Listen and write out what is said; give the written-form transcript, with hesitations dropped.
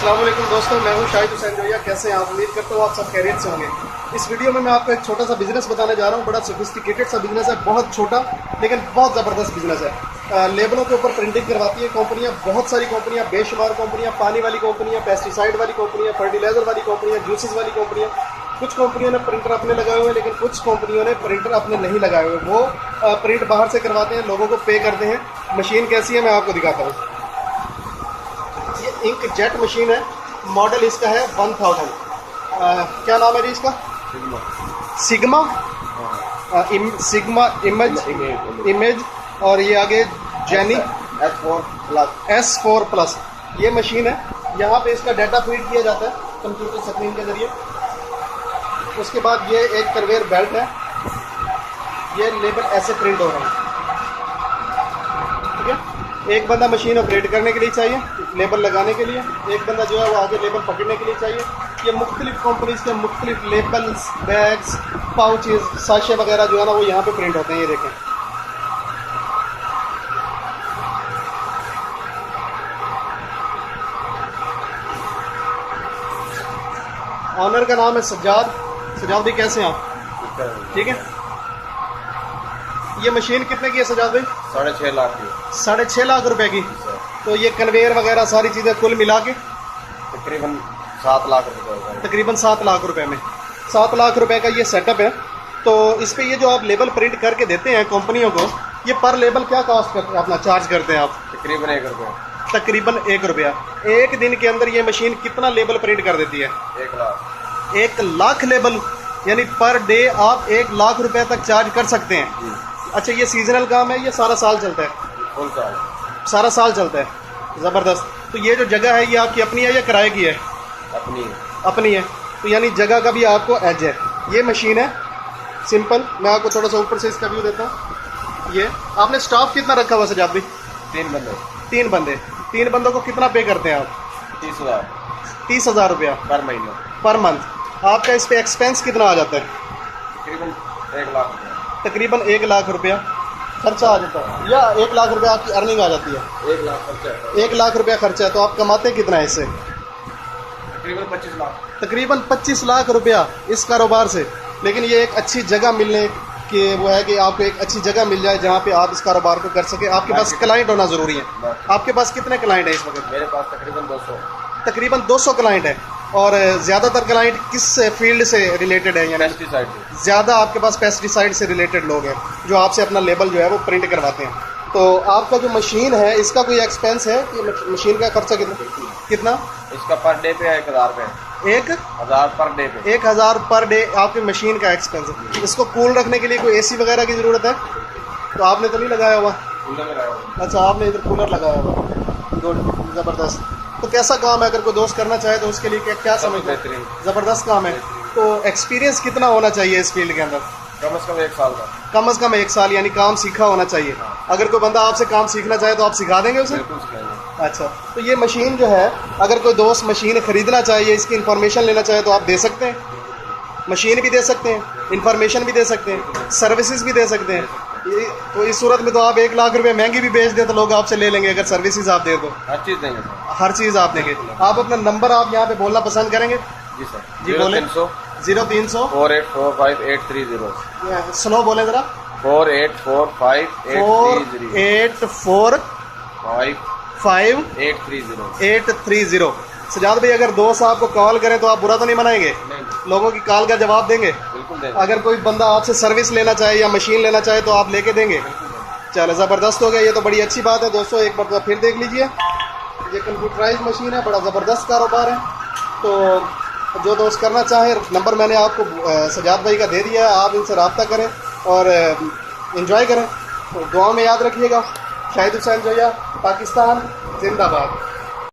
अस्सलाम वालेकुम दोस्तों, मैं हूं शाहिद हुसैन जोया। कैसे हैं आप? उम्मीद करता हूँ आप सब खैरियत से होंगे। इस वीडियो में मैं आपको एक छोटा सा बिजनेस बताने जा रहा हूँ। बड़ा सोफिस्टिकेटेड सा बिजनेस है, बहुत छोटा लेकिन बहुत ज़बरदस्त बिजनेस है। लेबलों के ऊपर प्रिंटिंग करवाती है कंपनियाँ, बहुत सारी कंपनियाँ, बेशुमार कंपनियाँ, पानी वाली कंपनियाँ, पेस्टिसाइड वाली कंपनियाँ, फर्टिलाइजर वाली कंपनियाँ, जूसेस वाली कंपनियाँ। कुछ कंपनियों ने प्रिंटर अपने लगाए हुए हैं, लेकिन कुछ कंपनियों ने प्रिंटर अपने नहीं लगाए हुए। वो प्रिंट बाहर से करवाते हैं, लोगों को पे करते हैं। मशीन कैसी है मैं आपको दिखाता हूँ। ये इंक जेट मशीन है, मॉडल इसका है 1000। क्या नाम है जी इसका? सिग्मा सिग्मा इमेज और ये आगे जेनी S4+। ये मशीन है, यहाँ पे इसका डाटा फीड किया जाता है कंप्यूटर स्क्रीन के जरिए। उसके बाद ये एक कन्वेयर बेल्ट है, ये लेबल ऐसे प्रिंट हो रहा है। ठीक है, एक बंदा मशीन ऑपरेट करने के लिए चाहिए, लेबल लगाने के लिए। एक बंदा जो है वो आगे लेबल पकड़ने के लिए चाहिए। ये मुख्तलिफ कंपनीज के मुख्तलिफ लेबल्स, बैग्स, पाउचेस, साशे वगैरह जो है ना वो यहाँ पे प्रिंट होते हैं। ये देखें, ऑनर का नाम है सज्जाद। सज्जाद भाई कैसे हैं आप? ठीक है। ये मशीन कितने की है सज्जाद भाई? 6.5 लाख की। 6.5 लाख रुपए की। तो ये कन्वेयर वगैरह सारी चीज़ें कुल मिला के तकरीबन 7 लाख रुपए। तकरीबन 7 लाख रुपए में 7 लाख रुपए का ये सेटअप है। तो इस पे ये जो आप लेबल प्रिंट करके देते हैं कंपनियों को, ये पर लेबल क्या कॉस्ट करते हैं, अपना चार्ज करते हैं आप? तकरीबन 1 रुपया। तकरीबन 1 रुपया। एक दिन के अंदर ये मशीन कितना लेबल प्रिंट कर देती है? 1 लाख। 1 लाख लेबल, यानी पर डे आप 1 लाख रुपए तक चार्ज कर सकते हैं। अच्छा, ये सीजनल काम है, ये सारा साल चलता है? फुल साल, सारा साल चलता है। ज़बरदस्त। तो ये जो जगह है ये आपकी अपनी है या किराए की है? अपनी है। अपनी है, तो यानी जगह का भी आपको एज है। ये मशीन है सिंपल। मैं आपको थोड़ा सा ऊपर से इसका व्यू देता हूँ। ये आपने स्टाफ कितना रखा हुआ सजाद भाई? 3 बंदे। 3 बंदे। 3 बंदों को कितना पे करते हैं आप? 30,000। 30,000 रुपया पर महीने, पर मंथ। आपका इस पे एक्सपेंस कितना आ जाता है? तकरीबन 1 लाख रुपया। तकरीबन 1 लाख रुपया खर्चा आ जाता है, या 1 लाख रुपया आपकी अर्निंग आ जाती है? 1 लाख खर्चा है। 1 लाख रुपया खर्चा है। तो आप कमाते कितना है इससे? तकरीबन 25 लाख। तकरीबन 25 लाख रुपया इस कारोबार से। लेकिन ये एक अच्छी जगह मिलने की वो है कि आपको एक अच्छी जगह मिल जाए जहाँ पे आप इस कारोबार को कर सके। आपके पास क्लाइंट होना ज़रूरी है। आपके पास कितने क्लाइंट है इस वक्त? मेरे पास तकरीबन 200। तकरीबन 200 क्लाइंट है। और ज़्यादातर क्लाइंट किस फील्ड से रिलेटेड है? यानी पेस्टिसाइड। ज़्यादा आपके पास पेस्टिसाइड से रिलेटेड लोग हैं जो आपसे अपना लेबल जो है वो प्रिंट करवाते हैं। तो आपका जो मशीन है इसका कोई एक्सपेंस है? ये मशीन का खर्चा कितना? इसका पर डे पे 1,000 रुपये। 1,000 पर डे पे। 1,000 पर डे आपकी मशीन का एक्सपेंस है। इसको कूल रखने के लिए कोई एसी वगैरह की ज़रूरत है? तो आपने तो नहीं लगाया हुआ? कूलर लगाया हुआ। अच्छा, आपने इधर कूलर लगाया हुआ। गुड, ज़बरदस्त। तो कैसा काम है? अगर कोई दोस्त करना चाहे तो उसके लिए क्या समझते हैं? बेहतरीन, ज़बरदस्त काम है। तो एक्सपीरियंस कितना होना चाहिए इस फील्ड के अंदर? कम से कम 1 साल का। कम से कम 1 साल, यानी काम सीखा होना चाहिए। अगर कोई बंदा आपसे काम सीखना चाहे तो आप सिखा देंगे उसे? बिल्कुल सिखाएंगे। अच्छा, तो ये मशीन जो है, अगर कोई दोस्त मशीन खरीदना चाहिए, इसकी इन्फॉर्मेशन लेना चाहे तो आप दे सकते हैं? मशीन भी दे सकते हैं, इन्फॉर्मेशन भी दे सकते हैं, सर्विसेज भी दे सकते हैं। तो इस सूरत में तो आप 1 लाख रुपए महंगी भी बेच दें तो लोग आपसे ले लेंगे अगर सर्विसेज आप दे दो। हर चीज़ देंगे। हर चीज़ आप देंगे। आप अपना नंबर आप यहाँ पे बोलना पसंद करेंगे? जी सर। जी बोले। 0300 4845 830। स्लो बोले ज़रा। 4845 830। सजाद भाई, अगर दोस्त आपको कॉल करें तो आप बुरा तो नहीं मनाएंगे? नहीं। लोगों की कॉल का जवाब देंगे? बिल्कुल देंगे। अगर कोई बंदा आपसे सर्विस लेना चाहे या मशीन लेना चाहे तो आप लेके देंगे? चलो, ज़बरदस्त हो गया। ये तो बड़ी अच्छी बात है दोस्तों। एक बार फिर देख लीजिए, ये कंप्यूटराइज मशीन है, बड़ा ज़बरदस्त कारोबार है। तो जो दोस्त करना चाहे, नंबर मैंने आपको सजाद भाई का दे दिया है, आप इनसे रब्ता करें और एंजॉय करें। तो दुआ में याद रखिएगा। शाहिद हुसैन जोया, पाकिस्तान जिंदाबाद।